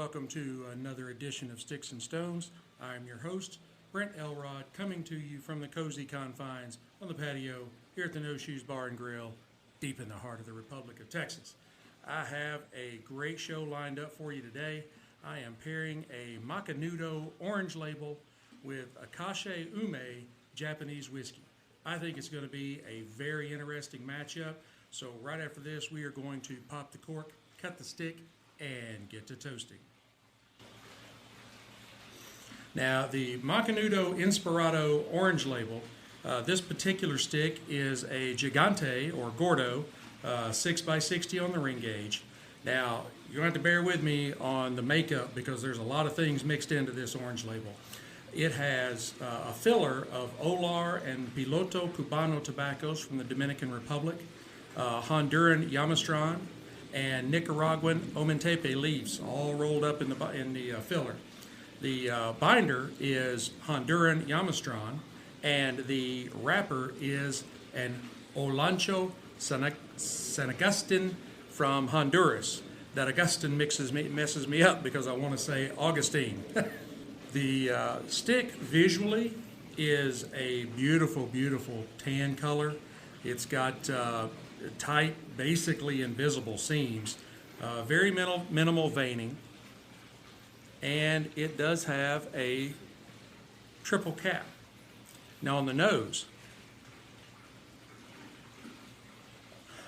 welcome to another edition of Sticks and Stones. I'm your host, Brent Elrod, coming to you from the cozy confines on the patio here at the No Shoes Bar and Grill, deep in the heart of the Republic of Texas. I have a great show lined up for you today. I am pairing a Macanudo orange label with Akashi Ume Japanese whiskey. I think it's going to be a very interesting matchup. So right after this, we are going to pop the cork, cut the stick, and get to toasting. Now, the Macanudo Inspirado orange label, this particular stick is a Gigante or Gordo, 6x60 on the ring gauge. Now, you're going to have to bear with me on the makeup because there's a lot of things mixed into this orange label. It has a filler of Olar and Piloto Cubano tobaccos from the Dominican Republic, Honduran Yamastran, and Nicaraguan Omentepe leaves, all rolled up in the filler. The binder is Honduran Yamastran, and the wrapper is an Olancho San Agustin from Honduras. That Augustin messes me up because I want to say Augustine. The stick visually is a beautiful, beautiful tan color. It's got tight, basically invisible seams, very minimal veining, and it does have a triple cap. Now on the nose,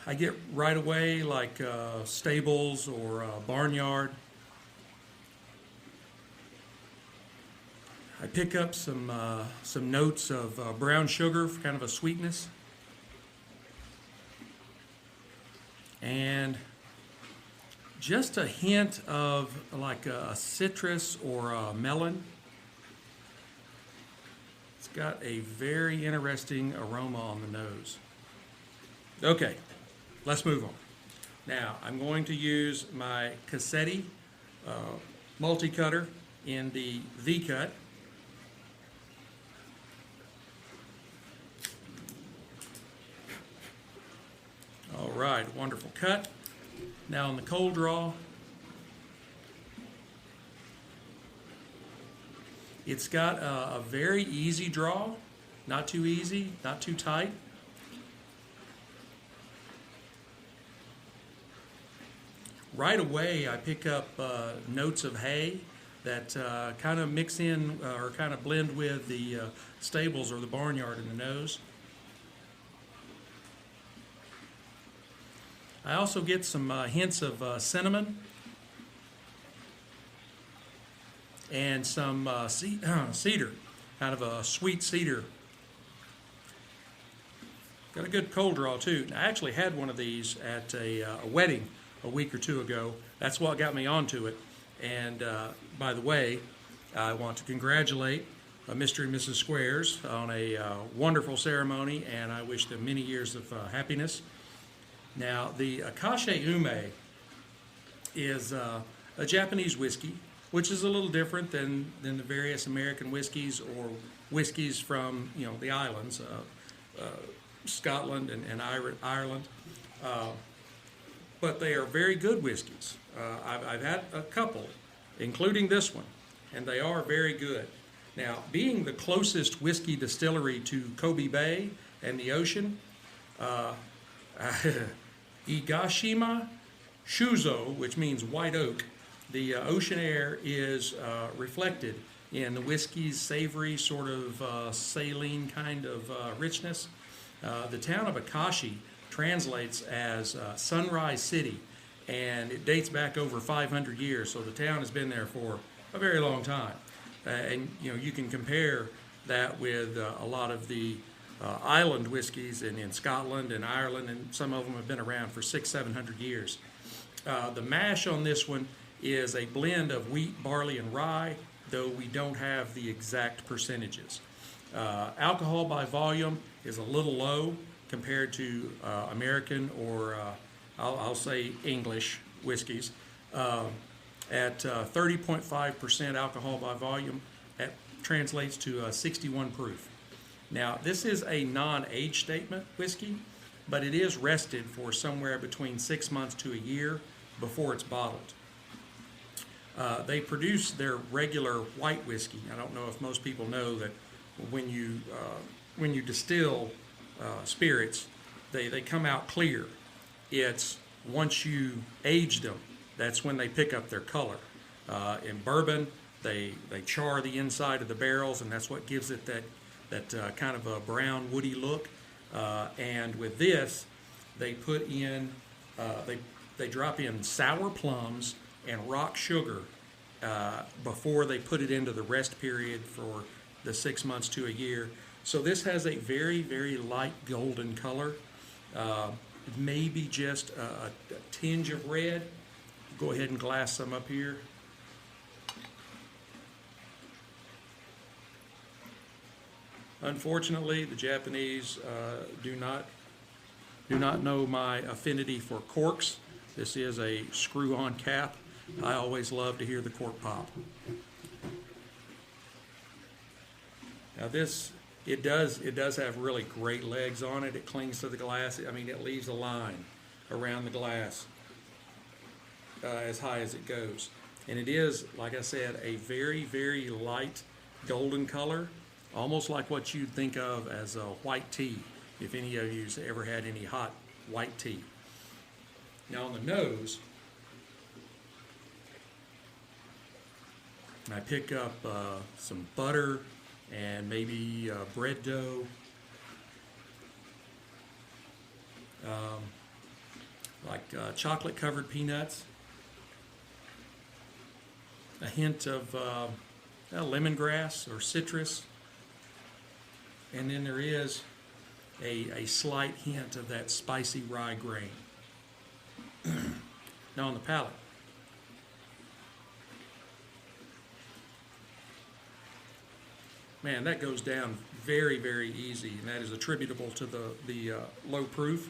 I get right away like stables or barnyard. I pick up some notes of brown sugar for kind of a sweetness. And just a hint of like a citrus or a melon. It's got a very interesting aroma on the nose. Okay, let's move on. Now, I'm going to use my Cassetti multi-cutter in the V-cut. All right, wonderful cut. Now on the cold draw, it's got a very easy draw, not too easy, not too tight. Right away, I pick up notes of hay that kind of mix in or kind of blend with the stables or the barnyard in the nose. I also get some hints of cinnamon and some cedar, kind of a sweet cedar. Got a good cold draw too. I actually had one of these at a wedding a week or two ago. That's what got me onto it. And by the way, I want to congratulate Mr. and Mrs. Squares on a wonderful ceremony, and I wish them many years of happiness. Now, the Akashi Ume is a Japanese whiskey, which is a little different than the various American whiskeys or whiskeys from the islands, Scotland and Ireland. But they are very good whiskeys. I've had a couple, including this one, and they are very good. Now, being the closest whiskey distillery to Kobe Bay and the ocean, Igashima Shuzo, which means white oak, the ocean air is reflected in the whiskey's savory, sort of saline kind of richness. The town of Akashi translates as Sunrise City, and it dates back over 500 years, so the town has been there for a very long time. And you can compare that with a lot of the island whiskeys in Scotland and Ireland, and some of them have been around for 600-700 years. The mash on this one is a blend of wheat, barley, and rye, though we don't have the exact percentages. Alcohol by volume is a little low compared to American or I'll say English whiskeys. At 30.5% alcohol by volume, that translates to 61 proof. Now, this is a non-age statement whiskey, but it is rested for somewhere between 6 months to a year before it's bottled. They produce their regular white whiskey. I don't know if most people know that when you distill spirits, they come out clear. It's once you age them, that's when they pick up their color. In bourbon, they char the inside of the barrels, and that's what gives it that kind of a brown woody look. And with this, they put in they drop in sour plums and rock sugar before they put it into the rest period for the 6 months to a year. So this has a very, very light golden color, maybe just a tinge of red. Go ahead and glass some up here. Unfortunately, the Japanese do not know my affinity for corks. This is a screw-on cap. I always love to hear the cork pop. Now this, it does have really great legs on it. It clings to the glass. I mean, it leaves a line around the glass as high as it goes. And it is, like I said, a very, very light golden color, almost like what you'd think of as a white tea, if any of you have ever had any hot white tea. Now on the nose, I pick up some butter and maybe bread dough, like chocolate covered peanuts, a hint of lemongrass or citrus, and then there is a slight hint of that spicy rye grain. Now on the palate, man, that goes down very, very easy, and that is attributable to the low proof,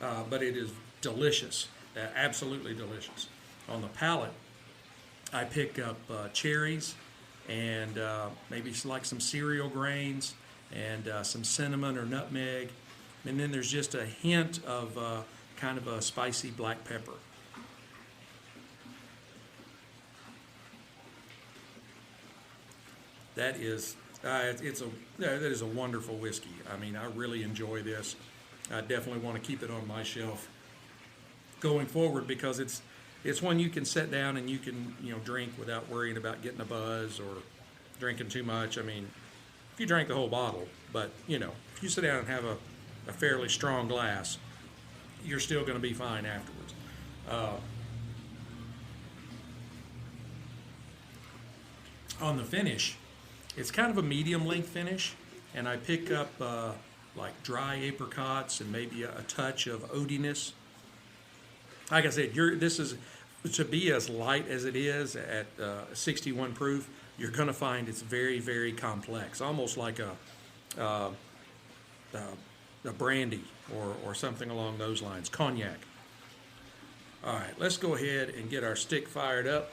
but it is delicious, absolutely delicious. On the palate, I pick up cherries and maybe like some cereal grains and some cinnamon or nutmeg, and then there's just a hint of kind of a spicy black pepper. That is that is a wonderful whiskey. I mean, I really enjoy this. I definitely want to keep it on my shelf going forward because it's one you can sit down and you can drink without worrying about getting a buzz or drinking too much. I mean, if you drank the whole bottle, but if you sit down and have a fairly strong glass, you're still going to be fine afterwards. On the finish, it's kind of a medium length finish, and I pick up like dry apricots and maybe a touch of oatiness. Like I said, this is to be as light as it is at 61 proof. You're going to find it's very, very complex, almost like a brandy or something along those lines, cognac. All right, let's go ahead and get our stick fired up.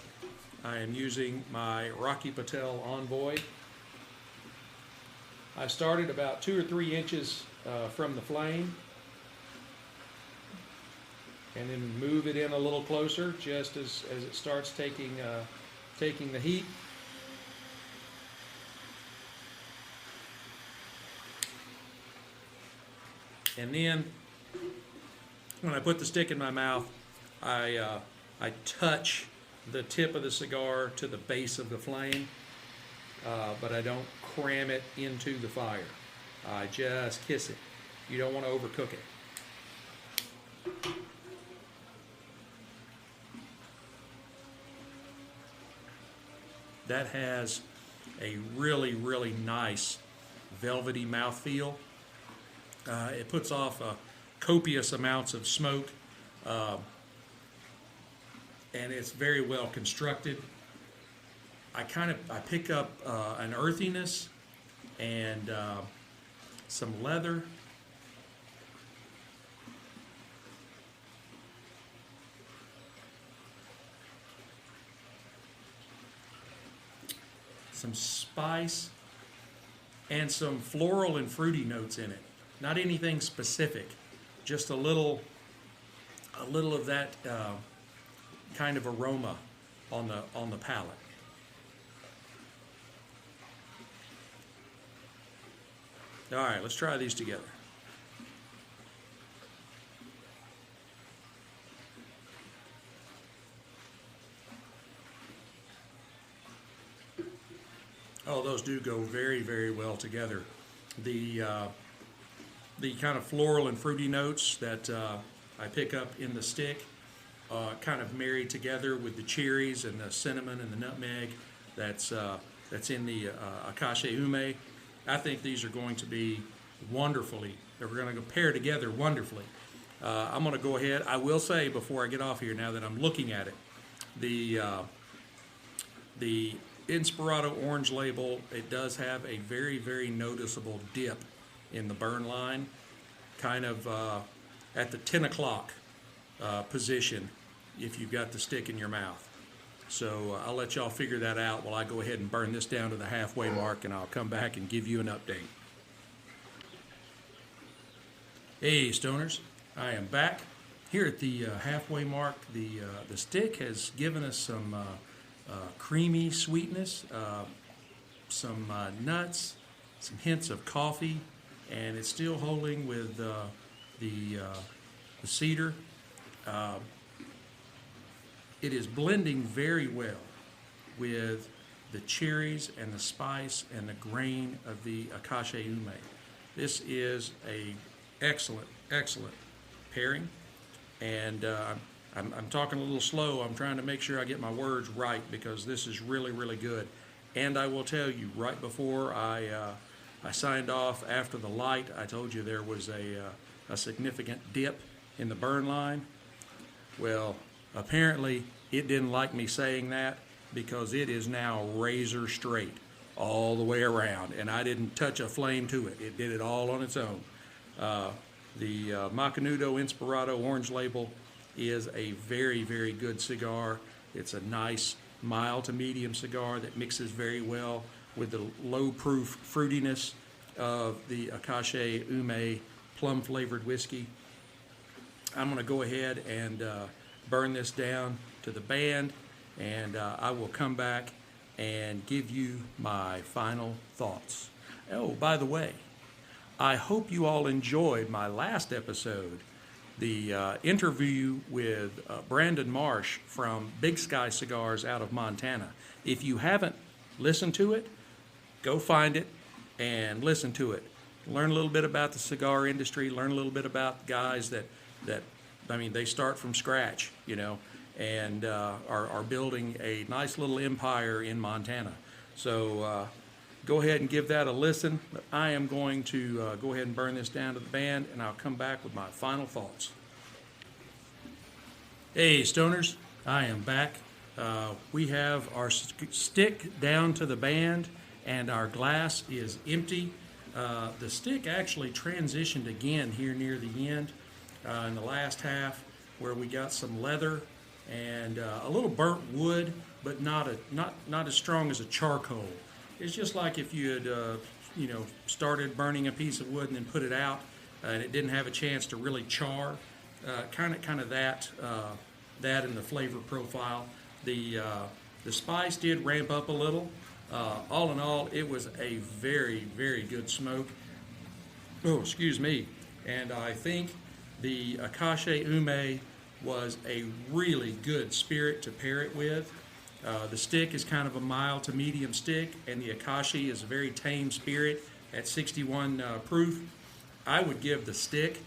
I am using my Rocky Patel Envoy. I started about 2 or 3 inches from the flame, and then move it in a little closer just as it starts taking the heat. And then when I put the stick in my mouth, I touch the tip of the cigar to the base of the flame, but I don't cram it into the fire. I just kiss it. You don't want to overcook it. That has a really, really nice velvety mouthfeel. It puts off copious amounts of smoke, and it's very well constructed. I pick up an earthiness and some leather. Some spice and some floral and fruity notes in it. Not anything specific, just a little of that kind of aroma on the palate. All right, let's try these together. Oh, those do go very, very well together. The kind of floral and fruity notes that I pick up in the stick, kind of married together with the cherries and the cinnamon and the nutmeg that's in the Akashi Ume. I think these are going to be wonderfully. They're going to pair together wonderfully. I'm going to go ahead. I will say before I get off here, now that I'm looking at it, the Inspirado orange label, it does have a very, very noticeable dip in the burn line, kind of at the 10 o'clock position if you've got the stick in your mouth. So I'll let y'all figure that out while I go ahead and burn this down to the halfway mark, and I'll come back and give you an update. Hey, Stoners, I am back here at the halfway mark. The stick has given us some creamy sweetness, some nuts, some hints of coffee, and it's still holding with the cedar. It is blending very well with the cherries and the spice and the grain of the Akashi Ume. This is a excellent, excellent pairing, and I'm talking a little slow. I'm trying to make sure I get my words right because this is really, really good. And I will tell you, right before I signed off after the light, I told you there was a significant dip in the burn line. Well, apparently it didn't like me saying that because it is now razor straight all the way around, and I didn't touch a flame to it. It did it all on its own. The Macanudo Inspirado orange label is a very, very good cigar. It's a nice mild to medium cigar that mixes very well with the low proof fruitiness of the Akashi Ume plum flavored whiskey. I'm going to go ahead and burn this down to the band, and I will come back and give you my final thoughts. Oh, by the way, I hope you all enjoyed my last episode, the interview with Brandon Marsh from Big Sky Cigars out of Montana. If you haven't listened to it, go find it and listen to it. Learn a little bit about the cigar industry, learn a little bit about guys that I mean, they start from scratch, you know, and are building a nice little empire in Montana. So go ahead and give that a listen. But I am going to go ahead and burn this down to the band, and I'll come back with my final thoughts. Hey, Stoners, I am back. We have our stick down to the band, and our glass is empty. The stick actually transitioned again here near the end in the last half, where we got some leather and a little burnt wood, but not as strong as a charcoal. It's just like if you had started burning a piece of wood and then put it out, and it didn't have a chance to really char. Kind of that in the flavor profile. The spice did ramp up a little. All in all, it was a very, very good smoke. Oh, excuse me. And I think the Akashi Ume was a really good spirit to pair it with. The stick is kind of a mild to medium stick, and the Akashi is a very tame spirit at 61 proof. I would give the stick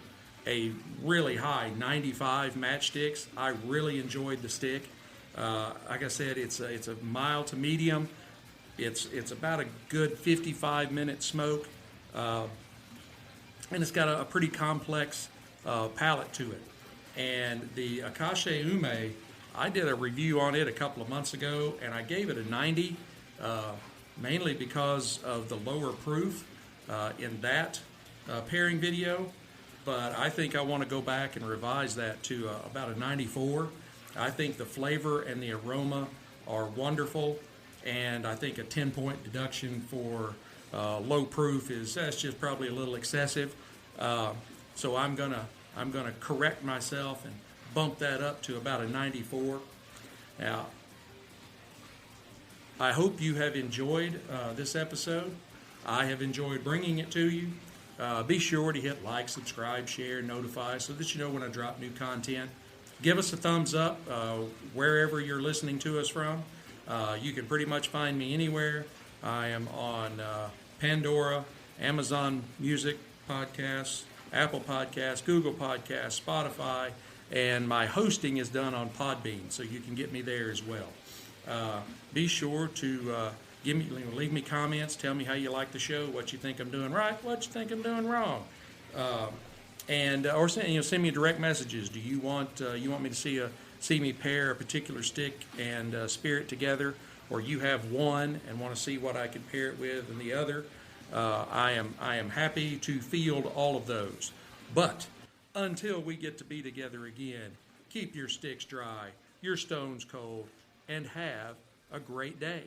a really high 95 matchsticks. I really enjoyed the stick. Like I said, it's a mild to medium. It's about a good 55-minute smoke, and it's got a pretty complex palate to it. And the Akashi Ume, I did a review on it a couple of months ago, and I gave it a 90, mainly because of the lower proof in that pairing video. But I think I want to go back and revise that to about a 94. I think the flavor and the aroma are wonderful, and I think a 10-point deduction for low proof that's just probably a little excessive. So I'm gonna correct myself and bump that up to about a 94. Now, I hope you have enjoyed this episode. I have enjoyed bringing it to you. Be sure to hit like, subscribe, share, notify so that you know when I drop new content. Give us a thumbs up wherever you're listening to us from. You can pretty much find me anywhere. I am on Pandora, Amazon Music Podcasts, Apple Podcasts, Google Podcasts, Spotify, and my hosting is done on Podbean, so you can get me there as well. Be sure to leave me comments. Tell me how you like the show, what you think I'm doing right, what you think I'm doing wrong, or send me direct messages. Do you want me to see me pair a particular stick and spirit together, or you have one and want to see what I can pair it with and the other? I am happy to field all of those. But until we get to be together again, keep your sticks dry, your stones cold, and have a great day.